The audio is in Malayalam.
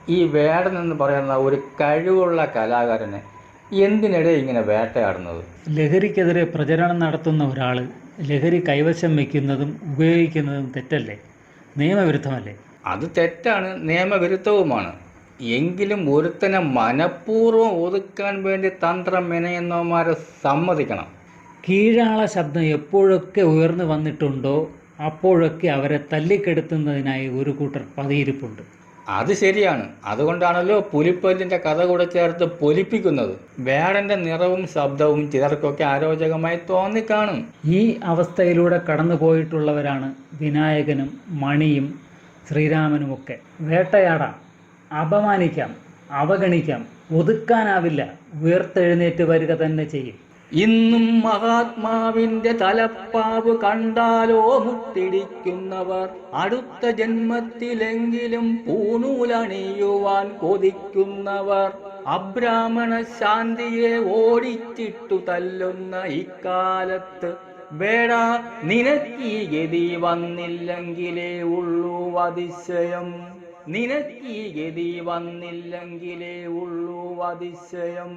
ഈ വേടൻ എന്ന് പറയുന്ന ഒരു കഴിവുള്ള കലാകാരനെ എന്തിനിടെ ഇങ്ങനെ വേട്ടയാടുന്നത്? ലഹരിക്കെതിരെ പ്രചരണം നടത്തുന്ന ഒരാൾ ലഹരി കൈവശം വയ്ക്കുന്നതും ഉപയോഗിക്കുന്നതും തെറ്റല്ലേ? നിയമവിരുദ്ധമല്ലേ? അത് തെറ്റാണ്, നിയമവിരുദ്ധവുമാണ്. എങ്കിലും ഒരുത്തനെ മനഃപൂർവ്വം ഒതുക്കാൻ വേണ്ടി തന്ത്രം മെനയുന്നവന്മാരെ സമ്മതിക്കണം. കീഴാള ശബ്ദം എപ്പോഴൊക്കെ ഉയർന്നു വന്നിട്ടുണ്ടോ അപ്പോഴൊക്കെ അവരെ തല്ലിക്കെടുത്തുന്നതിനായി ഒരു കൂട്ടർ പതിയിരിപ്പുണ്ട്. അത് ശരിയാണ്. അതുകൊണ്ടാണല്ലോ പുലിപ്പല്ലിൻ്റെ കഥ കൂടെ ചേർത്ത് പൊലിപ്പിക്കുന്നത്. വേടൻ്റെ നിറവും ശബ്ദവും ചിലർക്കൊക്കെ അരോചകമായി തോന്നിക്കാണും. ഈ അവസ്ഥയിലൂടെ കടന്നു പോയിട്ടുള്ളവരാണ് വിനായകനും മണിയും ശ്രീരാമനുമൊക്കെ. വേട്ടയാടാം, അപമാനിക്കാം, അവഗണിക്കാം, ഒതുക്കാനാവില്ല, ഉയർത്തെഴുന്നേറ്റ് വരിക തന്നെ ചെയ്യും. ഇന്നും മഹാത്മാവിന്റെ തലപ്പാവ് കണ്ടാലോ മുട്ടിടിക്കുന്നവർ, അടുത്ത ജന്മത്തിലെങ്കിലും പൂണൂലണിയുവാൻ കൊതിക്കുന്നവർ, അബ്രാഹ്മണ ശാന്തിയെ ഓടിച്ചിട്ടു തല്ലുന്ന ഇക്കാലത്ത്, വേടാ നിനക്കീ ഗതി വന്നില്ലെങ്കിലേ ഉള്ളൂ അതിശയം, നിനക്കീ ഗതി വന്നില്ലെങ്കിലേ ഉള്ളൂ അതിശയം.